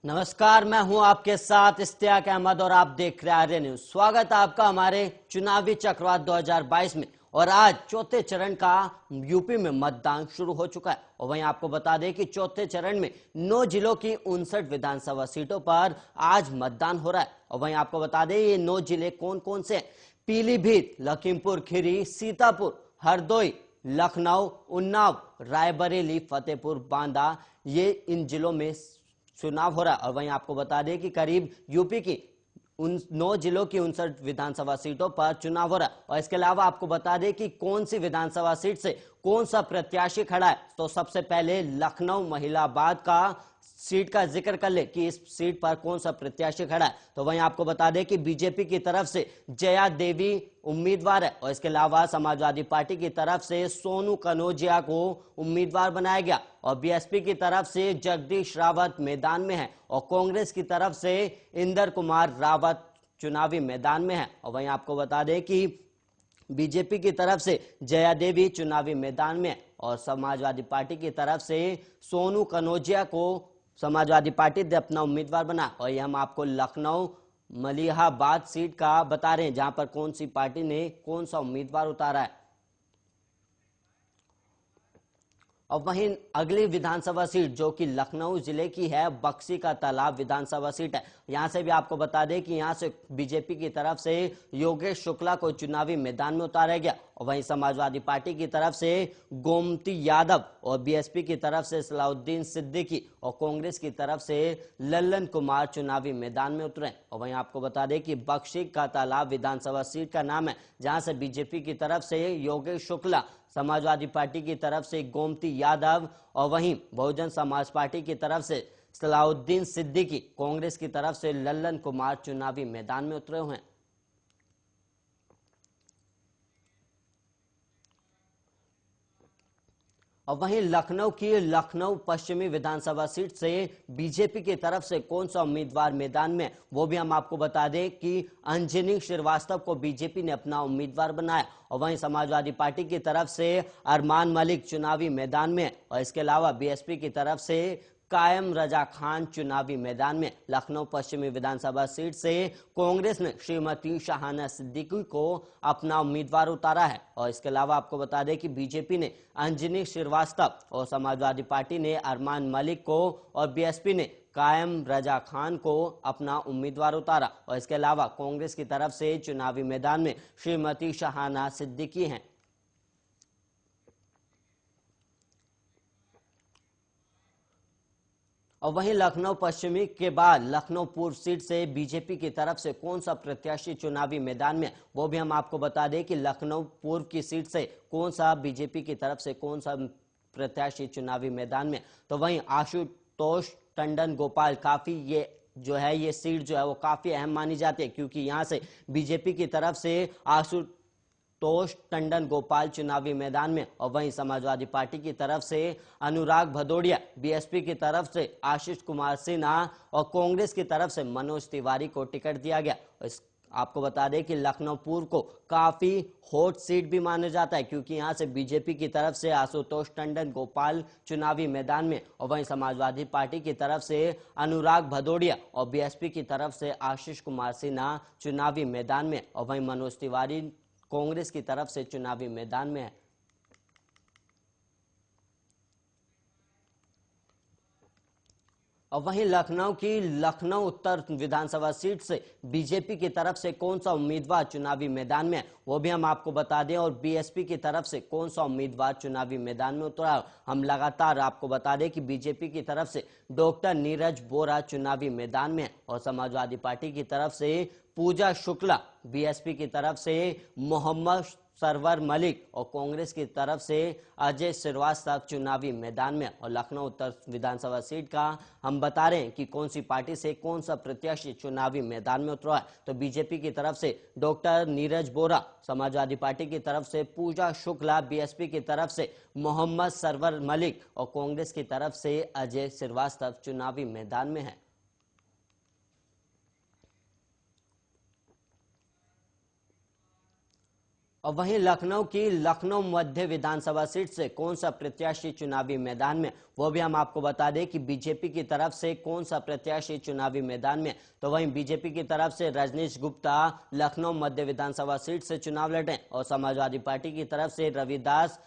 नमस्कार, मैं हूं आपके साथ इश्तियाक अहमद और आप देख रहे हैं आर्य न्यूज। स्वागत है आपका हमारे चुनावी चक्रवात 2022 में। और आज चौथे चरण का यूपी में मतदान शुरू हो चुका है। और वहीं आपको बता दें कि चौथे चरण में 9 जिलों की 59 विधानसभा सीटों पर आज मतदान हो रहा है। और वहीं आपको बता दें ये 9 जिले कौन कौन से हैं। पीलीभीत, लखीमपुर खीरी, सीतापुर, हरदोई, लखनऊ, उन्नाव, रायबरेली, फतेहपुर, बांदा, ये इन जिलों में चुनाव हो रहा है। और वहीं आपको बता दें कि करीब यूपी की उन 9 जिलों की 59 विधानसभा सीटों पर चुनाव हो रहा है। और इसके अलावा आपको बता दें कि कौन सी विधानसभा सीट से कौन सा प्रत्याशी खड़ा है। तो सबसे पहले लखनऊ महिलाबाद का सीट का जिक्र कर ले कि इस सीट पर कौन सा प्रत्याशी खड़ा है। तो वहीं आपको बता दें कि बीजेपी की तरफ से जया देवी उम्मीदवार है। और इसके अलावा समाजवादी पार्टी की तरफ से सोनू कनौजिया को उम्मीदवार बनाया गया। और बीएसपी की तरफ से जगदीश रावत मैदान में है। और कांग्रेस की तरफ से इंदर कुमार रावत चुनावी मैदान में है। और वहीं आपको बता दें कि बीजेपी की तरफ से जया देवी चुनावी मैदान में है। और समाजवादी पार्टी की तरफ से सोनू कनौजिया को समाजवादी पार्टी ने अपना उम्मीदवार बना। और ये हम आपको लखनऊ मलिहाबाद सीट का बता रहे हैं जहां पर कौन सी पार्टी ने कौन सा उम्मीदवार उतारा है। और वहीं अगली विधानसभा सीट जो कि लखनऊ जिले की है, बक्सी का तालाब विधानसभा सीट है। यहां से भी आपको बता दें कि यहां से बीजेपी की तरफ से योगेश शुक्ला को चुनावी मैदान में उतारा गया। और वहीं समाजवादी पार्टी की तरफ से गोमती यादव और बीएसपी की तरफ से सलाउद्दीन सिद्दीकी और कांग्रेस की तरफ से लल्लन कुमार चुनावी मैदान में उतरे। और वहीं आपको बता दें कि बक्सी का तालाब विधानसभा सीट का नाम है जहां से बीजेपी की तरफ से योगेश शुक्ला, समाजवादी पार्टी की तरफ से गोमती यादव और वहीं बहुजन समाज पार्टी की तरफ से सलाउद्दीन सिद्दीकी, कांग्रेस की तरफ से लल्लन कुमार चुनावी मैदान में उतरे हुए हैं। और वहीं लखनऊ की लखनऊ पश्चिमी विधानसभा सीट से बीजेपी की तरफ से कौन सा उम्मीदवार मैदान में, वो भी हम आपको बता दें कि अंजनी श्रीवास्तव को बीजेपी ने अपना उम्मीदवार बनाया। और वहीं समाजवादी पार्टी की तरफ से अरमान मलिक चुनावी मैदान में। और इसके अलावा बीएसपी की तरफ से कायम रजा खान चुनावी मैदान में। लखनऊ पश्चिमी विधानसभा सीट से कांग्रेस ने श्रीमती शाहाना सिद्दीकी को अपना उम्मीदवार उतारा है। और इसके अलावा आपको बता दें कि बीजेपी ने अंजनी श्रीवास्तव और समाजवादी पार्टी ने अरमान मलिक को और बीएसपी ने कायम रजा खान को अपना उम्मीदवार उतारा। और इसके अलावा कांग्रेस की तरफ से चुनावी मैदान में श्रीमती शाहाना सिद्दीकी हैं। और वहीं लखनऊ पश्चिमी के बाद लखनऊ पूर्व सीट से बीजेपी की तरफ से कौन सा प्रत्याशी चुनावी मैदान में, वो भी हम आपको बता दें कि लखनऊ पूर्व की सीट से कौन सा बीजेपी की तरफ से कौन सा प्रत्याशी चुनावी मैदान में। तो वहीं आशुतोष टंडन गोपाल, काफी ये जो है ये सीट जो है वो काफी अहम मानी जाती है क्योंकि यहां से बीजेपी की तरफ से आशुतोष टंडन गोपाल चुनावी मैदान में। और वहीं समाजवादी पार्टी की तरफ से अनुराग भदौड़िया, बीएसपी की तरफ से आशीष कुमार सिन्हा और कांग्रेस की तरफ से मनोज तिवारी को टिकट दिया गया। आपको बता दें कि लखनऊ पूर्व को काफी हॉट सीट भी माना जाता है क्योंकि यहां से बीजेपी की तरफ से आशुतोष टंडन गोपाल चुनावी मैदान में। और वहीं समाजवादी पार्टी की तरफ से अनुराग भदौड़िया और बीएसपी की तरफ से आशीष कुमार सिन्हा चुनावी मैदान में। और वहीं मनोज तिवारी कांग्रेस की तरफ से चुनावी मैदान में है। और वहीं लखनऊ की लखनऊ उत्तर विधानसभा सीट से बीजेपी की तरफ से कौन सा उम्मीदवार चुनावी मैदान में है, वो भी हम आपको बता दें। और बीएसपी की तरफ से कौन सा उम्मीदवार चुनावी मैदान में उतरा, हम लगातार आपको बता दें कि बीजेपी की तरफ से डॉक्टर नीरज बोरा चुनावी मैदान में है। और समाजवादी पार्टी की तरफ से पूजा शुक्ला, बीएसपी की तरफ से मोहम्मद सरवर मलिक और कांग्रेस की तरफ से अजय श्रीवास्तव चुनावी मैदान में। और लखनऊ उत्तर विधानसभा सीट का हम बता रहे हैं कि कौन सी पार्टी से कौन सा प्रत्याशी चुनावी मैदान में उतरा है। तो बीजेपी की तरफ से डॉक्टर नीरज बोरा, समाजवादी पार्टी की तरफ से पूजा शुक्ला, बीएसपी की तरफ से मोहम्मद सरवर मलिक और कांग्रेस की तरफ से अजय श्रीवास्तव चुनावी मैदान में है। और वहीं लखनऊ की लखनऊ मध्य विधानसभा सीट से कौन सा प्रत्याशी चुनावी मैदान में, वो भी हम आपको बता दें कि बीजेपी की तरफ से कौन सा प्रत्याशी चुनावी मैदान में। तो वहीं बीजेपी की तरफ से रजनीश गुप्ता लखनऊ मध्य विधानसभा सीट से चुनाव लड़े और समाजवादी पार्टी की तरफ से रविदास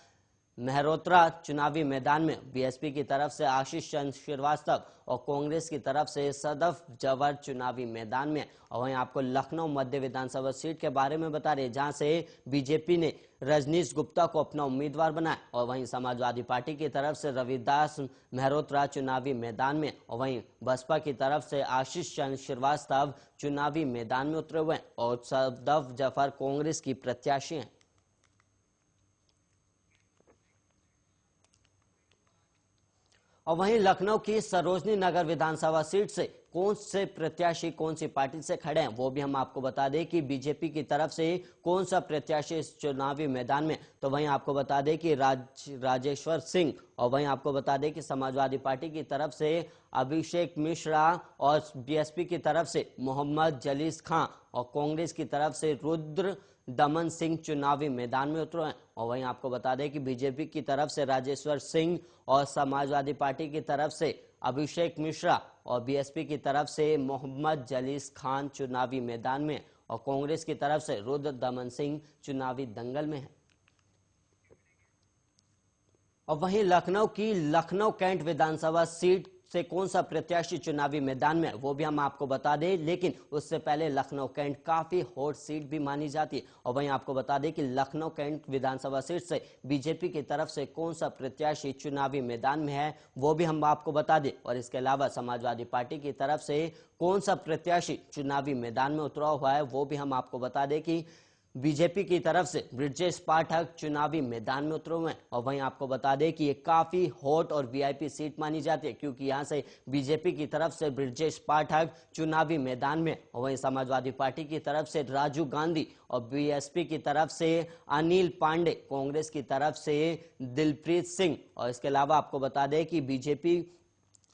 मेहरोत्रा चुनावी मैदान में, बीएसपी की तरफ से आशीष चंद्र श्रीवास्तव और कांग्रेस की तरफ से सदफ जवर चुनावी मैदान में। और वहीं आपको लखनऊ मध्य विधानसभा सीट के बारे में बता रहे, जहां से बीजेपी ने रजनीश गुप्ता को अपना उम्मीदवार बनाया और वहीं समाजवादी पार्टी की तरफ से रविदास मेहरोत्रा चुनावी मैदान में और वहीं बसपा की तरफ से आशीष चंद्र श्रीवास्तव चुनावी मैदान में उतरे हुए और सदफ जफर कांग्रेस की प्रत्याशी हैं। और वहीं लखनऊ की सरोजनी नगर विधानसभा सीट से कौन से प्रत्याशी कौन सी पार्टी से खड़े हैं, वो भी हम आपको बता दें कि बीजेपी की तरफ से कौन सा प्रत्याशी इस चुनावी मैदान में। तो वहीं आपको बता दें कि राजेश्वर सिंह और वहीं आपको बता दें कि समाजवादी पार्टी की तरफ से अभिषेक मिश्रा और बीएसपी की तरफ से मोहम्मद जलीस खां और कांग्रेस की तरफ से रुद्र दमन सिंह चुनावी मैदान में उतरे हैं। और वहीं आपको बता दें कि बीजेपी की तरफ से राजेश्वर सिंह और समाजवादी पार्टी की तरफ से अभिषेक मिश्रा और बीएसपी की तरफ से मोहम्मद जलीस खान चुनावी मैदान में और कांग्रेस की तरफ से रुद्र दमन सिंह चुनावी दंगल में है। और वहीं लखनऊ की लखनऊ कैंट विधानसभा सीट से कौन सा प्रत्याशी चुनावी मैदान में, वो भी हम आपको बता दें, लेकिन उससे पहले लखनऊ कैंट काफी हॉट सीट भी मानी जाती है। और वहीं आपको बता दें कि लखनऊ कैंट विधानसभा सीट से बीजेपी की तरफ से कौन सा प्रत्याशी चुनावी मैदान में है, वो भी हम आपको बता दें। और इसके अलावा समाजवादी पार्टी की तरफ से कौन सा प्रत्याशी चुनावी मैदान में उतरा हुआ है, वो भी हम आपको बता दें कि बीजेपी की तरफ से ब्रिजेश पाठक चुनावी मैदान में उतरे हुए हैं। और वहीं आपको बता दें कि ये काफी हॉट और वीआईपी सीट मानी जाती है, क्योंकि यहां से बीजेपी की तरफ से ब्रिजेश पाठक चुनावी मैदान में और वहीं समाजवादी पार्टी की तरफ से राजू गांधी और बीएसपी की तरफ से अनिल पांडे, कांग्रेस की तरफ से दिलप्रीत सिंह। और इसके अलावा आपको बता दें कि बीजेपी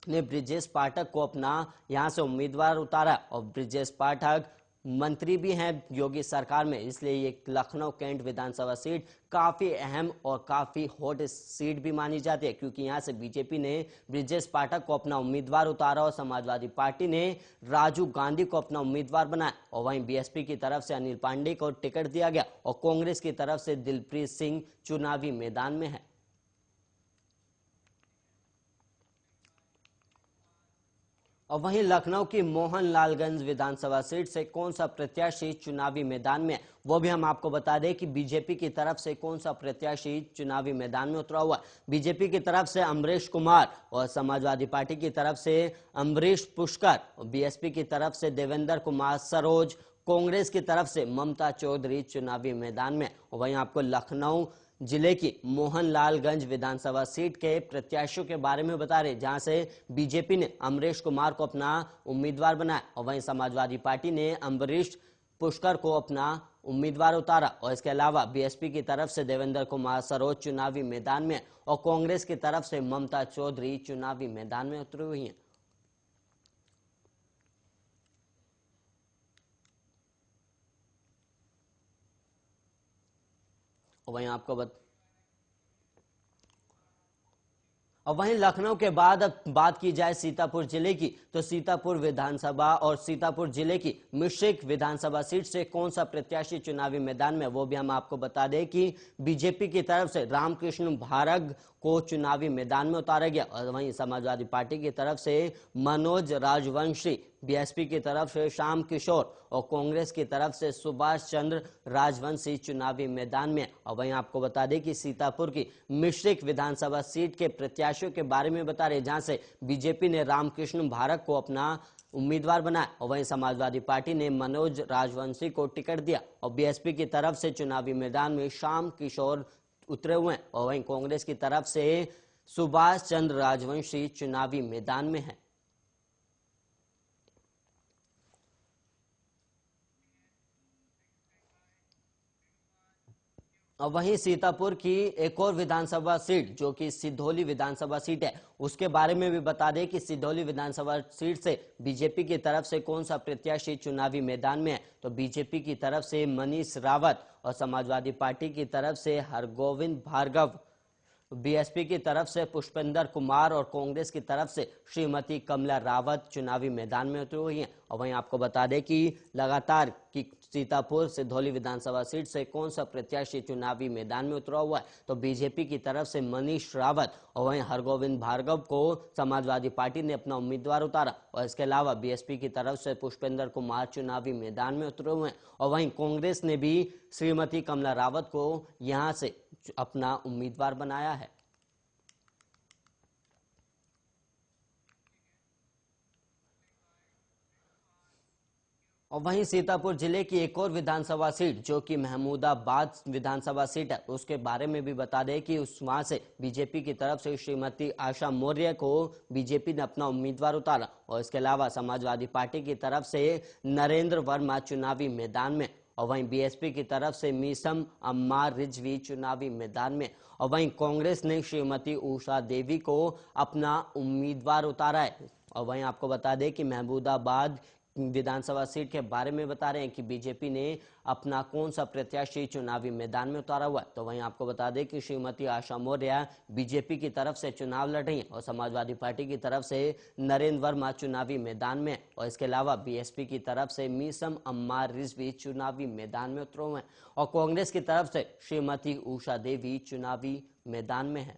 ने ब्रिजेश पाठक को अपना यहां से उम्मीदवार उतारा और ब्रिजेश पाठक मंत्री भी हैं योगी सरकार में, इसलिए ये लखनऊ कैंट विधानसभा सीट काफी अहम और काफी हॉट सीट भी मानी जाती है, क्योंकि यहां से बीजेपी ने ब्रिजेश पाठक को अपना उम्मीदवार उतारा और समाजवादी पार्टी ने राजू गांधी को अपना उम्मीदवार बनाया। और वहीं बीएसपी की तरफ से अनिल पांडे को टिकट दिया गया और कांग्रेस की तरफ से दिलप्रीत सिंह चुनावी मैदान में है। और वहीं लखनऊ की मोहनलालगंज विधानसभा सीट से कौन सा प्रत्याशी चुनावी मैदान में, वो भी हम आपको बता दें कि बीजेपी की तरफ से कौन सा प्रत्याशी चुनावी मैदान में उतरा हुआ। बीजेपी की तरफ से अमरीश कुमार और समाजवादी पार्टी की तरफ से अमरीश पुष्कर और बीएसपी की तरफ से देवेंद्र कुमार सरोज, कांग्रेस की तरफ से ममता चौधरी चुनावी मैदान में। और वहीं आपको लखनऊ जिले की मोहनलालगंज विधानसभा सीट के प्रत्याशियों के बारे में बता रहे, जहां से बीजेपी ने अमरीश कुमार को अपना उम्मीदवार बनाया और वहीं समाजवादी पार्टी ने अमरीश पुष्कर को अपना उम्मीदवार उतारा। और इसके अलावा बीएसपी की तरफ से देवेंद्र कुमार सरोज चुनावी मैदान में और कांग्रेस की तरफ से ममता चौधरी चुनावी मैदान में उतरी हुई हैं। वहीं आपको और वहीं लखनऊ के बाद अब बात की जाए सीतापुर जिले की, तो सीतापुर विधानसभा और सीतापुर जिले की मिश्रिक विधानसभा सीट से कौन सा प्रत्याशी चुनावी मैदान में, वो भी हम आपको बता दें कि बीजेपी की तरफ से रामकृष्ण भारग को चुनावी मैदान में उतारा गया और वहीं समाजवादी पार्टी की तरफ से मनोज राजवंशी, बीएसपी की तरफ से श्याम किशोर और कांग्रेस की तरफ से सुभाष चंद्र राजवंशी चुनावी मैदान में। और वहीं आपको बता दें कि सीतापुर की मिश्रिक विधानसभा सीट के प्रत्याशियों के बारे में बता रहे, जहां से बीजेपी ने रामकृष्ण भारग को अपना उम्मीदवार बनाया और वहीं समाजवादी पार्टी ने मनोज राजवंशी को टिकट दिया और बीएसपी की तरफ से चुनावी मैदान में श्याम किशोर उतरे हुए हैं और वहीं कांग्रेस की तरफ से सुभाष चंद्र राजवंशी चुनावी मैदान में है। और वहीं सीतापुर की एक और विधानसभा सीट जो कि सिधौली विधानसभा सीट है, उसके बारे में भी बता दें कि सिधौली विधानसभा सीट से बीजेपी की तरफ से कौन सा प्रत्याशी चुनावी मैदान में है। तो बीजेपी की तरफ से मनीष रावत और समाजवादी पार्टी की तरफ से हरगोविंद भार्गव, बीएसपी की तरफ से पुष्पेंद्र कुमार और कांग्रेस की तरफ से श्रीमती कमला रावत चुनावी मैदान में उतरी हुई हैं। और वहीं आपको बता दें कि लगातार कि सीतापुर सिधौली विधानसभा सीट से कौन सा प्रत्याशी चुनावी मैदान में उतरा हुआ है। तो बीजेपी की तरफ से मनीष रावत और वहीं हरगोविंद भार्गव को समाजवादी पार्टी ने अपना उम्मीदवार उतारा। और इसके अलावा बीएसपी की तरफ से पुष्पेंद्र कुमार चुनावी मैदान में उतरे हुए हैं। और वहीं कांग्रेस ने भी श्रीमती कमला रावत को यहां से अपना उम्मीदवार बनाया है। और वहीं सीतापुर जिले की एक और विधानसभा सीट जो कि महमूदाबाद विधानसभा सीट है, उसके बारे में भी बता दें कि उस वहां से बीजेपी की तरफ से श्रीमती आशा मौर्य को बीजेपी ने अपना उम्मीदवार उतारा। और इसके अलावा समाजवादी पार्टी की तरफ से नरेंद्र वर्मा चुनावी मैदान में। और वहीं बीएसपी की तरफ से मीसम अम्मार रिजवी चुनावी मैदान में। और वहीं कांग्रेस ने श्रीमती उषा देवी को अपना उम्मीदवार उतारा है। और वहीं आपको बता दें कि महमूदाबाद विधानसभा सीट के बारे में बता रहे हैं कि बीजेपी ने अपना कौन सा प्रत्याशी चुनावी मैदान में उतारा हुआ है। तो वहीं आपको बता दें कि श्रीमती आशा मौर्य बीजेपी की तरफ से चुनाव लड़ रही हैं और समाजवादी पार्टी की तरफ से नरेंद्र वर्मा चुनावी मैदान में। और इसके अलावा बीएसपी की तरफ से मीसम अम्मार रिजवी चुनावी मैदान में उतरे हुए हैं। और कांग्रेस की तरफ से श्रीमती उषा देवी चुनावी मैदान में है।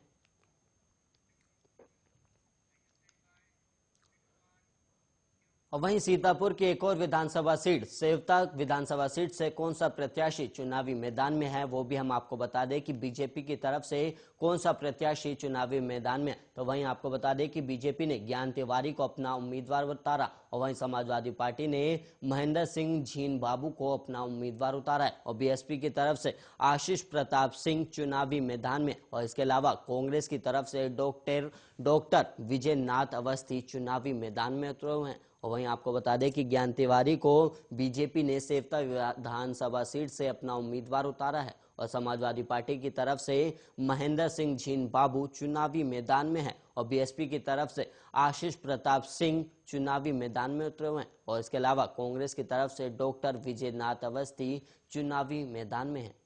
और वहीं सीतापुर की एक और विधानसभा सीट सेवता विधानसभा सीट से कौन सा प्रत्याशी चुनावी मैदान में है, वो भी हम आपको बता दें कि बीजेपी की तरफ से कौन सा प्रत्याशी चुनावी मैदान में। तो वहीं आपको बता दें कि बीजेपी ने ज्ञान तिवारी को अपना उम्मीदवार उतारा। और वहीं समाजवादी पार्टी ने महेंद्र सिंह झीन बाबू को अपना उम्मीदवार उतारा है। और बीएसपी की तरफ से आशीष प्रताप सिंह चुनावी मैदान में। और इसके अलावा कांग्रेस की तरफ से डॉक्टर विजय नाथ अवस्थी चुनावी मैदान में उतरे हुए हैं। और वहीं आपको बता दें कि ज्ञान तिवारी को बीजेपी ने सेवता विधानसभा सीट से अपना उम्मीदवार उतारा है। और समाजवादी पार्टी की तरफ से महेंद्र सिंह झीन बाबू चुनावी मैदान में है। और बीएसपी की तरफ से आशीष प्रताप सिंह चुनावी मैदान में उतरे हुए हैं। और इसके अलावा कांग्रेस की तरफ से डॉक्टर विजय नाथ अवस्थी चुनावी मैदान में है।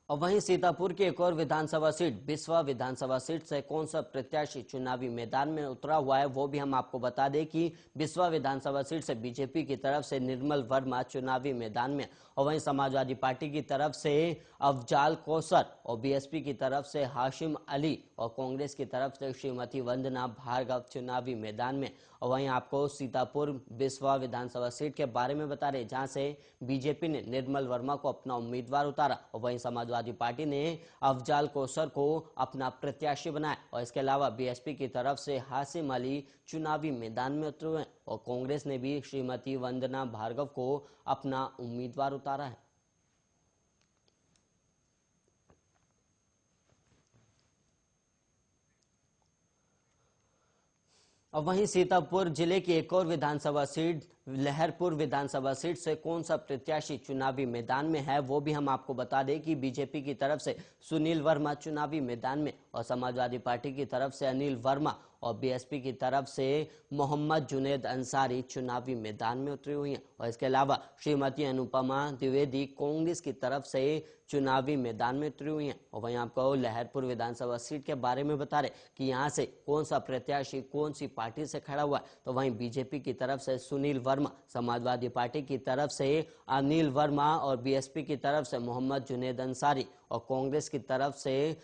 और वहीं सीतापुर की एक और विधानसभा सीट बिस्वा विधानसभा सीट से कौन सा प्रत्याशी चुनावी मैदान में उतरा हुआ है, वो भी हम आपको बता दें कि बिस्वा विधानसभा सीट से बीजेपी की तरफ से निर्मल वर्मा चुनावी मैदान में। और वहीं समाजवादी पार्टी की तरफ से अफजाल कौसर और बीएसपी की तरफ से हाशिम अली और कांग्रेस की तरफ से श्रीमती वंदना भार्गव चुनावी मैदान में। और वहीं आपको सीतापुर बिस्वा विधानसभा सीट के बारे में बता रहे जहां से बीजेपी ने निर्मल वर्मा को अपना उम्मीदवार उतारा। और वहीं समाजवादी पार्टी ने अफजाल कौसर को अपना प्रत्याशी बनाया। और इसके अलावा बीएसपी की तरफ से हाशिम अली चुनावी मैदान में उतरे हुए हैं। और कांग्रेस ने भी श्रीमती वंदना भार्गव को अपना उम्मीदवार उतारा है। और वहीं सीतापुर जिले की एक और विधानसभा सीट लहरपुर विधानसभा सीट से कौन सा प्रत्याशी चुनावी मैदान में है, वो भी हम आपको बता दें कि बीजेपी की तरफ से सुनील वर्मा चुनावी मैदान में। और समाजवादी पार्टी की तरफ से अनिल वर्मा और बीएसपी की तरफ से मोहम्मद जुनेद अंसारी चुनावी मैदान में उतरी हुई हैं। और इसके अलावा श्रीमती अनुपमा द्विवेदी कांग्रेस की तरफ से चुनावी मैदान में उतरी हुई हैं। और वहीं आपको लहरपुर विधानसभा सीट के बारे में बता रहे कि यहाँ से कौन सा प्रत्याशी कौन सी पार्टी से खड़ा हुआ है। तो वहीं बीजेपी की तरफ से सुनील वर्मा, समाजवादी पार्टी की तरफ से अनिल वर्मा और बीएसपी की तरफ से मोहम्मद जुनेद अंसारी और कांग्रेस की तरफ से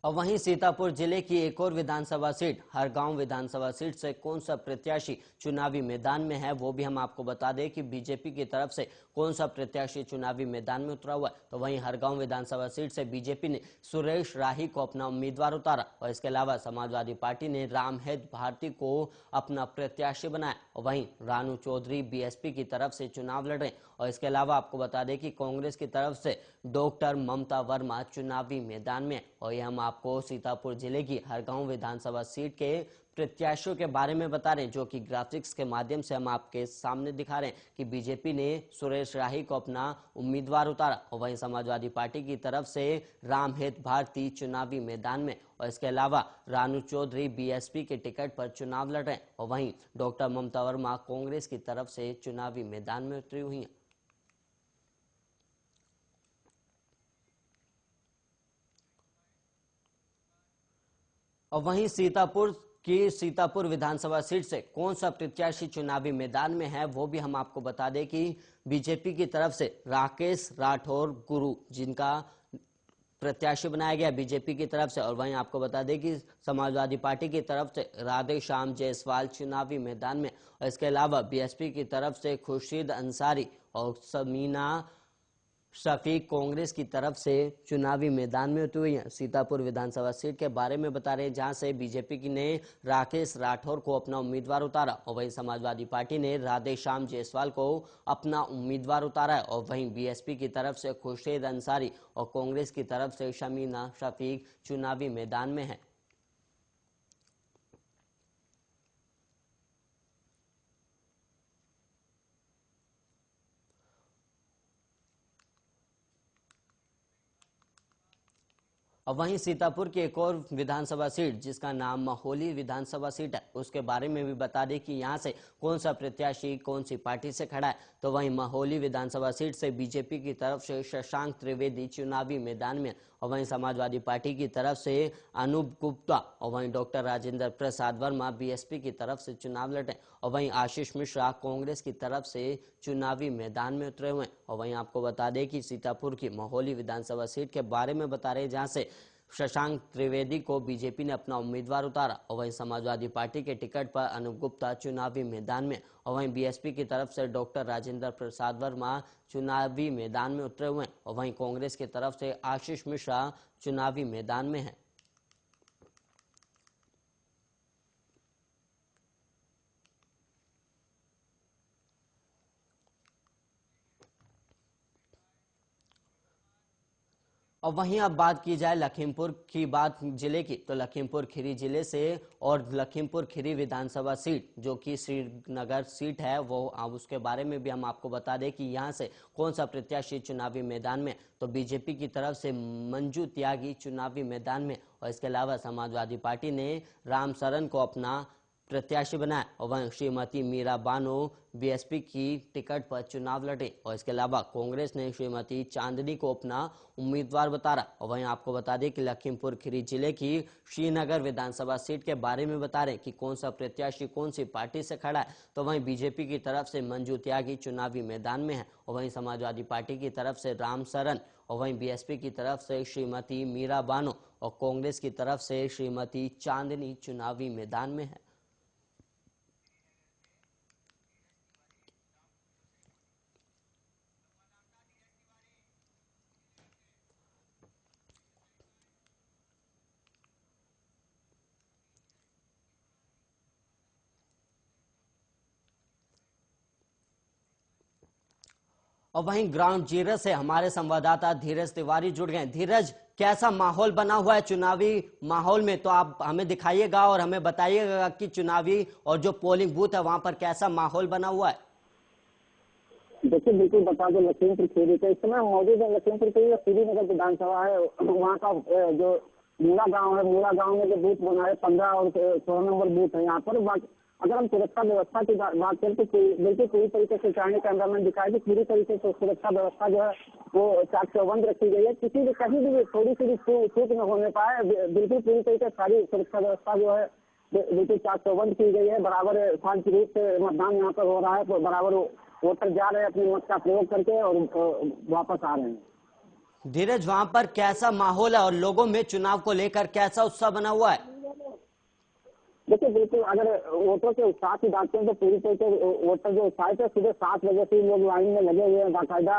और वहीं सीतापुर जिले की एक और विधानसभा सीट हरगांव विधानसभा सीट से कौन सा प्रत्याशी चुनावी मैदान में है, वो भी हम आपको बता दें कि बीजेपी की तरफ से कौन सा प्रत्याशी चुनावी मैदान में उतरा हुआ है। तो वहीं हरगांव विधानसभा सीट से बीजेपी ने सुरेश राही को अपना उम्मीदवार उतारा। और इसके अलावा समाजवादी पार्टी ने रामहेत भारती को अपना प्रत्याशी बनाया। और वहीं रानू चौधरी बीएसपी की तरफ से चुनाव लड़ रहे हैं। और इसके अलावा आपको बता दें कि कांग्रेस की तरफ से डॉक्टर ममता वर्मा चुनावी मैदान में। और ये हम आपको सीतापुर जिले की हरगांव विधानसभा सीट के प्रत्याशियों के बारे में बता रहे हैं, जो कि ग्राफिक्स के माध्यम से हम आपके सामने दिखा रहे हैं कि बीजेपी ने सुरेश राही को अपना उम्मीदवार उतारा। और वहीं समाजवादी पार्टी की तरफ से रामहित भारती चुनावी मैदान में। और इसके अलावा रानू चौधरी बीएसपी के टिकट पर चुनाव लड़ रहे हैं। और वहीं डॉक्टर ममता वर्मा कांग्रेस की तरफ से चुनावी मैदान में उतरी हुई हैं। और वहीं सीतापुर विधानसभा सीट से कौन सा प्रत्याशी चुनावी मैदान में है, वो भी हम आपको बता दें कि बीजेपी की तरफ से राकेश राठौर गुरु जिनका प्रत्याशी बनाया गया बीजेपी की तरफ से। और वहीं आपको बता दें कि समाजवादी पार्टी की तरफ से राधे श्याम जायसवाल चुनावी मैदान में। और इसके अलावा बीएसपी की तरफ से खुर्शीद अंसारी और समीना शफीक कांग्रेस की तरफ से चुनावी मैदान में उतरी हुई है। सीतापुर विधानसभा सीट के बारे में बता रहे हैं, जहां से बीजेपी की ने राकेश राठौर को अपना उम्मीदवार उतारा। और वहीं समाजवादी पार्टी ने राधे श्याम जायसवाल को अपना उम्मीदवार उतारा है। और वहीं बीएसपी की तरफ से खुर्शीद अंसारी और कांग्रेस की तरफ से शमीना शफीक चुनावी मैदान में है। और वहीं सीतापुर की एक और विधानसभा सीट जिसका नाम महोली विधानसभा सीट है, उसके बारे में भी बता दें कि यहां से कौन सा प्रत्याशी कौन सी पार्टी से खड़ा है। तो वहीं महोली विधानसभा सीट से बीजेपी की तरफ से शशांक त्रिवेदी चुनावी मैदान में। और वहीं समाजवादी पार्टी की तरफ से अनूप गुप्ता और वहीं डॉक्टर राजेंद्र प्रसाद वर्मा बीएसपी की तरफ से चुनाव लड़े। और वहीं आशीष मिश्रा कांग्रेस की तरफ से चुनावी मैदान में उतरे हुए हैं। और वहीं आपको बता दें कि सीतापुर की महोली विधानसभा सीट के बारे में बता रहे हैं, जहां से शशांक त्रिवेदी को बीजेपी ने अपना उम्मीदवार उतारा। और वहीं समाजवादी पार्टी के टिकट पर अनूप गुप्ता चुनावी मैदान में। और वहीं बीएसपी की तरफ से डॉक्टर राजेंद्र प्रसाद वर्मा चुनावी मैदान में उतरे हुए हैं। और वहीं कांग्रेस की तरफ से आशीष मिश्रा चुनावी मैदान में है। और वहीं अब बात की जाए लखीमपुर की बात जिले की, तो लखीमपुर खीरी जिले से और लखीमपुर खीरी विधानसभा सीट जो कि श्रीनगर सीट है, वो अब उसके बारे में भी हम आपको बता दें कि यहां से कौन सा प्रत्याशी चुनावी मैदान में। तो बीजेपी की तरफ से मंजू त्यागी चुनावी मैदान में। और इसके अलावा समाजवादी पार्टी ने राम सरन को अपना प्रत्याशी बनाया। और वहीं श्रीमती मीरा बानो बीएसपी की टिकट पर चुनाव लड़े। और इसके अलावा कांग्रेस ने श्रीमती चांदनी को अपना उम्मीदवार बताया। और वहीं आपको बता दें कि लखीमपुर खीरी जिले की श्रीनगर विधानसभा सीट के बारे में बता रहे हैं कि कौन सा प्रत्याशी कौन सी पार्टी से खड़ा है। तो वहीं बीजेपी की तरफ से मंजू त्यागी चुनावी मैदान में है। और वहीं समाजवादी पार्टी की तरफ से राम सरन और वहीं बीएसपी की तरफ से श्रीमती मीरा बानो और कांग्रेस की तरफ से श्रीमती चांदनी चुनावी मैदान में है। और वहीं ग्राउंड जीरो से हमारे संवाददाता धीरज तिवारी जुड़ गए। धीरज, कैसा माहौल बना हुआ है चुनावी माहौल में, तो आप हमें दिखाइएगा और हमें बताइएगा कि चुनावी और जो पोलिंग बूथ है वहां पर कैसा माहौल बना हुआ है। देखिए, बिल्कुल बता दो, लखीमपुर खीरी के इस समय मौजूद है। लखीमपुर खीरी श्रीनगर विधानसभा है, वहाँ का जो मूला गांव है, मूला गांव में जो बूथ बना है 15 और 16 नंबर बूथ है यहाँ पर। अगर हम सुरक्षा व्यवस्था की बात करें तो बिल्कुल पूरी तरीके से चाइनीज कैमरामैन दिखाई कि पूरी तरीके से सुरक्षा व्यवस्था जो है वो चाक चौबंद रखी गई है। किसी भी कहीं भी थोड़ी सी भी चूक न होने पाए, बिल्कुल पूरी तरीके से सारी सुरक्षा व्यवस्था जो है बिल्कुल चाक चौबंद की गई है। बराबर शांति रूप से मतदान यहाँ पर हो रहा है, तो बराबर वोटर जा रहे हैं अपने मत का प्रयोग करके और वापस आ रहे हैं। धीरज, वहां पर कैसा माहौल है और लोगों में चुनाव को लेकर कैसा उत्साह बना हुआ है? देखिए, बिल्कुल अगर वोटरों के उत्साह की बात करें तो पूरी तरीके से वोटर जो उत्साहित है, सुबह 7 बजे से लोग लाइन में लगे हुए हैं, बाकायदा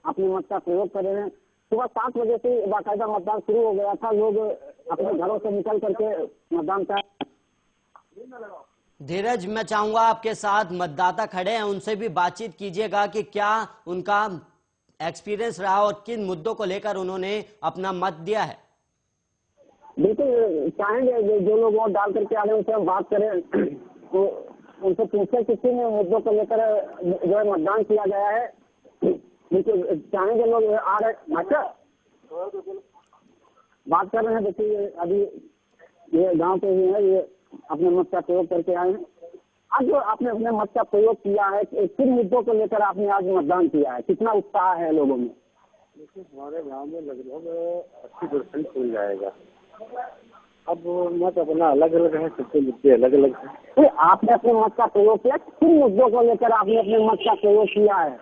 अपने मत का प्रयोग कर रहे हैं। सुबह 7 बजे से बाकायदा मतदान शुरू हो गया था, लोग अपने घरों से निकल करके मतदान कर। धीरज, मैं चाहूंगा आपके साथ मतदाता खड़े हैं, उनसे भी बातचीत कीजिएगा कि क्या उनका एक्सपीरियंस रहा और किन मुद्दों को लेकर उन्होंने अपना मत दिया है। बिल्कुल चाहेंगे जो लोग वोट डाल करके आ रहे हैं उनसे हम बात करें, तो उनसे पूछे कि किन मुद्दों को लेकर जो है मतदान किया गया है। बिल्कुल चाहेंगे लोग आ रहे। अच्छा, बात कर रहे हैं। देखिए अभी ये गांव पे ही है, ये अपने मत का प्रयोग करके आए हैं। आज जो आपने अपने मत का प्रयोग किया है, किन मुद्दों को लेकर आपने आज मतदान किया है, कितना उत्साह है लोगों में? देखिए हमारे गांव में लगभग 80% खुल जाएगा। अब मत अपना अलग अलग है, सबके मुद्दे अलग अलग हैं। तो आपने अपने मत का प्रयोग किया, किन मुद्दों को लेकर आपने अपने मत का प्रयोग किया है?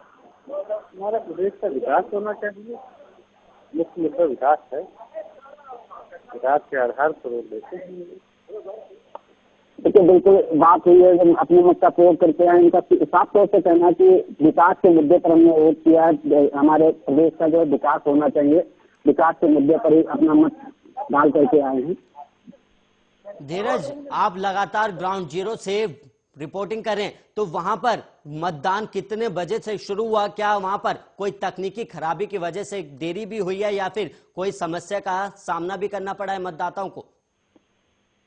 हमारे प्रदेश का विकास होना चाहिए, मुख्य मुद्दा विकास है। विकास के आधार पर वोट देते हैं। देखिए बिल्कुल बात हुई है, जब अपने मत का प्रयोग करते हैं, इनका साफ तौर से कहना है कि विकास के मुद्दे पर हमने वोट किया है। हमारे प्रदेश का जो है विकास होना चाहिए, विकास के मुद्दे पर ही अपना मत डाल करके आए हैं। धीरज, आप लगातार ग्राउंड जीरो से रिपोर्टिंग करें, तो वहां पर मतदान कितने बजे से शुरू हुआ? क्या वहां पर कोई तकनीकी खराबी की वजह से देरी भी हुई है या फिर कोई समस्या का सामना भी करना पड़ा है मतदाताओं को?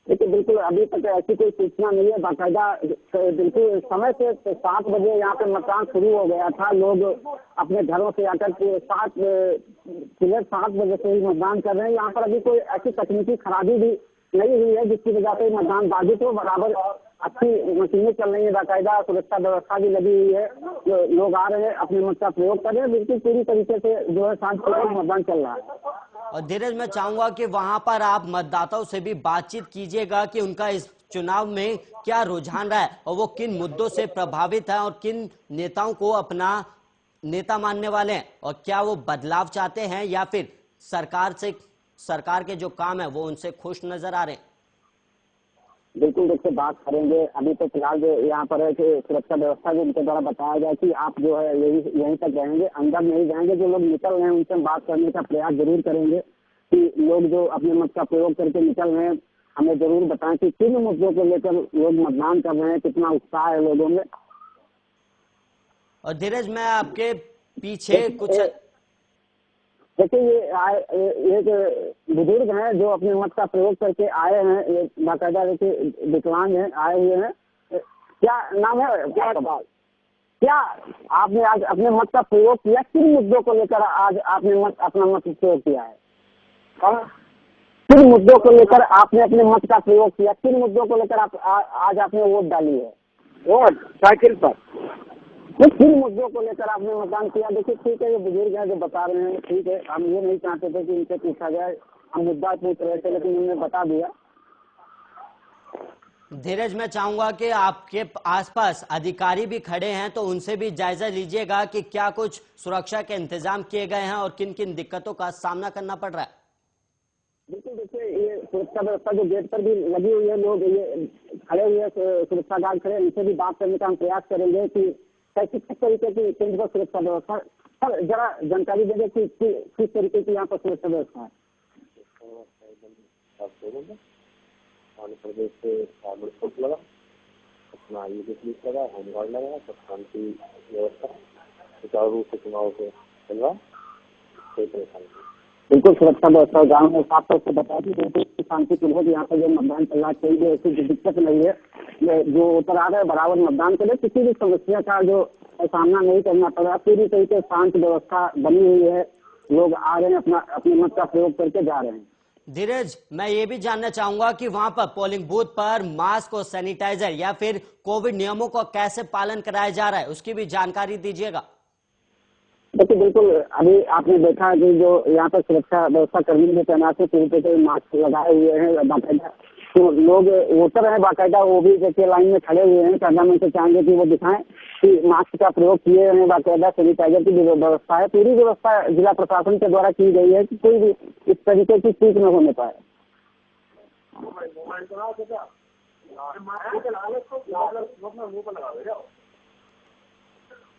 देखिए बिल्कुल अभी तक ऐसी कोई सूचना नहीं है। बाकायदा बिल्कुल समय से 7 बजे यहाँ पे मतदान शुरू हो गया था। लोग अपने घरों से आकर के 7 बजे से ही मतदान कर रहे हैं। यहाँ पर अभी कोई ऐसी तकनीकी खराबी भी नहीं हुई है जिसकी वजह से मतदान बाधित हो। बराबर अच्छी मशीनें चल रही है, बाकायदा सुरक्षा व्यवस्था भी लगी हुई है। लोग आ रहे हैं, अपने मत का प्रयोग कर रहे हैं। बिल्कुल पूरी तरीके से जो है शांतिपूर्वक मतदान चल रहा है। और धीरज, मैं चाहूंगा कि वहां पर आप मतदाताओं से भी बातचीत कीजिएगा कि उनका इस चुनाव में क्या रुझान रहा है और वो किन मुद्दों से प्रभावित है और किन नेताओं को अपना नेता मानने वाले हैं, और क्या वो बदलाव चाहते हैं या फिर सरकार के जो काम है वो उनसे खुश नजर आ रहे हैं। बिल्कुल देखिए बात करेंगे। अभी तो फिलहाल जो यहाँ पर है कि सुरक्षा व्यवस्था भी उनके द्वारा बताया गया कि आप जो है यहीं तक रहेंगे, अंदर नहीं जाएंगे। जो लोग निकल रहे हैं उनसे हम बात करने का प्रयास जरूर करेंगे कि लोग जो अपने मत का प्रयोग करके निकल रहे हैं, हमें जरूर बताएं कि किन मुद्दों को लेकर लोग मतदान कर रहे हैं, कितना उत्साह है लोगों में। और धीरज, मैं आपके पीछे कुछ देखिए ये एक बुजुर्ग हैं जो अपने मत का प्रयोग करके आए हैं। ये बाकायदा देखिए विकलांग हैं, आए हुए हैं। क्या नाम है, क्या आपने आज अपने मत का प्रयोग किया? किन मुद्दों को लेकर आज आपने अपना मत प्रयोग किया है? किन मुद्दों को लेकर आपने अपने मत का प्रयोग किया? किन मुद्दों को लेकर आप आज आपने वोट डाली है? वोट साइकिल पर। किन मुद्दों को लेकर आपने मतदान किया? देखिए ठीक है, ये बुजुर्ग हैं जो बता रहे हैं, ठीक है। हम ये नहीं चाहते थे कि इनसे पूछा जाए, हम मुद्दा पूछ रहे थे, लेकिन उन्होंने बता दिया। धीरज, मैं चाहूंगा कि आपके आसपास अधिकारी भी खड़े हैं, तो उनसे भी जायजा लीजिएगा कि क्या कुछ सुरक्षा के इंतजाम किए गए हैं और किन किन दिक्कतों का सामना करना पड़ रहा है। बिल्कुल देखिए ये सुरक्षा व्यवस्था जो गेट पर भी लगी हुई है, लोग ये खड़े हुए सुरक्षा गार्ड खड़े, इनसे भी बात करने का हम प्रयास करेंगे कि कैसी किस तरीके की केंद्र पर सुरक्षा व्यवस्था। सर जरा जानकारी दे दें कि किस तरीके की यहाँ पर सुरक्षा व्यवस्था है। आंध्र प्रदेश से आर्मड फोर्स लगा, अपना यूपी पुलिस लगा, होमगार्ड लगा, सब शांति व्यवस्था सुचारू रूप से चुनाव को चल रहा, कोई परेशानी नहीं। बिल्कुल सुरक्षा व्यवस्था गाँव में साफ तौर से बता दी, बिल्कुल शांतिपूर्वक यहाँ पर जो मतदान चल रहा है, कोई भी ऐसी दिक्कत नहीं है। जो उतर आ रहे हैं बराबर मतदान के लिए किसी भी समस्या का जो सामना नहीं करना पड़ रहा। पूरी तरीके से शांत व्यवस्था बनी हुई है, लोग आ रहे हैं, अपने मत का प्रयोग करके जा रहे हैं। धीरज, मैं ये भी जानना चाहूंगा कि वहां पर पोलिंग बूथ पर मास्क और सैनिटाइजर या फिर कोविड नियमों का कैसे पालन कराया जा रहा है, उसकी भी जानकारी दीजिएगा। देखिए बिल्कुल अभी आपने देखा कि जो यहाँ पर सुरक्षा व्यवस्था कर्मी जो तैनात है पूरी तरह मास्क लगाए हुए हैं बाकायदा। तो लोग वोटर हैं बाकायदा, वो भी देखिए लाइन में खड़े हुए हैं। प्रधानमंत्री से चाहेंगे कि वो दिखाएं कि मास्क का प्रयोग किए हैं, बाकायदा सैनिटाइजर की व्यवस्था है। पूरी व्यवस्था जिला प्रशासन के द्वारा की गई है कि कोई भी इस तरीके की चीज न होने पाए।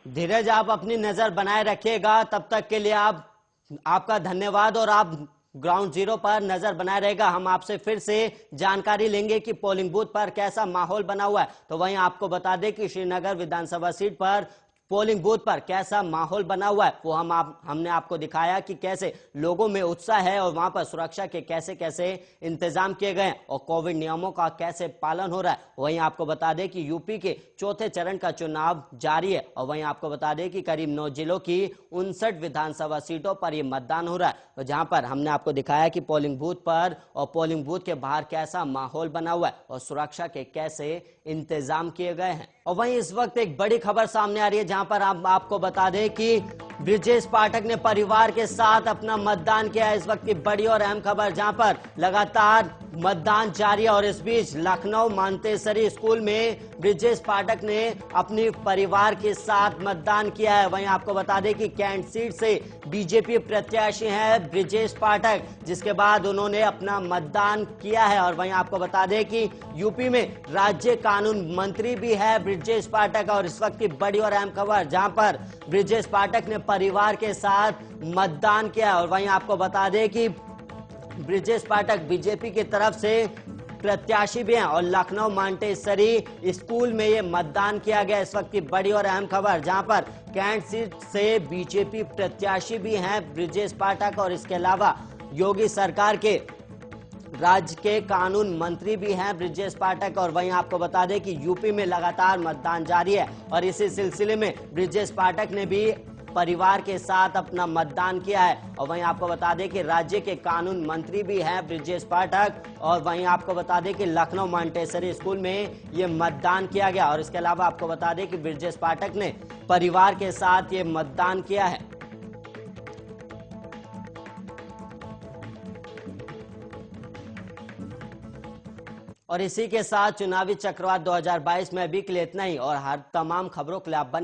धीरज, आप अपनी नजर बनाए रखिएगा। तब तक के लिए आपका धन्यवाद और आप ग्राउंड जीरो पर नजर बनाए रहेगा। हम आपसे फिर से जानकारी लेंगे कि पोलिंग बूथ पर कैसा माहौल बना हुआ है। तो वहीं आपको बता दें कि श्रीनगर विधानसभा सीट पर पोलिंग बूथ पर कैसा माहौल बना हुआ है वो हमने आपको दिखाया कि कैसे लोगों में उत्साह है और वहां पर सुरक्षा के कैसे कैसे इंतजाम किए गए हैं और कोविड नियमों का कैसे पालन हो रहा है। वहीं आपको बता दें कि यूपी के चौथे चरण का चुनाव जारी है और वहीं आपको बता दें कि करीब 9 जिलों की 59 विधानसभा सीटों पर यह मतदान हो रहा है, तो जहां पर हमने आपको दिखाया कि पोलिंग बूथ पर और पोलिंग बूथ के बाहर कैसा माहौल बना हुआ है और सुरक्षा के कैसे इंतजाम किए गए हैं। और वहीं इस वक्त एक बड़ी खबर सामने आ रही है जहां पर आपको बता दें कि ब्रिजेश पाठक ने परिवार के साथ अपना मतदान किया। इस वक्त की बड़ी और अहम खबर जहां पर लगातार मतदान जारी है और इस बीच लखनऊ मांतेसरी स्कूल में ब्रिजेश पाठक ने अपने परिवार के साथ मतदान किया है। वहीं आपको बता दें कि कैंट सीट से बीजेपी प्रत्याशी हैं ब्रिजेश पाठक, जिसके बाद उन्होंने अपना मतदान किया है। और वहीं आपको बता दें कि यूपी में राज्य कानून मंत्री भी है ब्रिजेश पाठक। और इस वक्त की बड़ी और अहम खबर जहां पर ब्रिजेश पाठक ने परिवार के साथ मतदान किया है। और वहीं आपको बता दें कि ब्रिजेश पाठक बीजेपी की तरफ से प्रत्याशी भी हैं और लखनऊ मांटेसरी स्कूल में ये मतदान किया गया। इस वक्त की बड़ी और अहम खबर जहां पर कैंट सीट से बीजेपी प्रत्याशी भी हैं ब्रिजेश पाठक और इसके अलावा योगी सरकार के राज्य के कानून मंत्री भी हैं ब्रिजेश पाठक। और वहीं आपको बता दें कि यूपी में लगातार मतदान जारी है और इसी सिलसिले में ब्रिजेश पाठक ने भी परिवार के साथ अपना मतदान किया है। और वहीं आपको बता दें कि राज्य के कानून मंत्री भी हैं ब्रिजेश पाठक। और वहीं आपको बता दें कि लखनऊ मांटेसरी स्कूल में ये मतदान किया गया। और इसके अलावा आपको बता दें कि ब्रिजेश पाठक ने परिवार के साथ ये मतदान किया है। और इसी के साथ चुनावी चक्रवात 2022 में अभी के लिए इतना ही और हर तमाम खबरों के लिए आप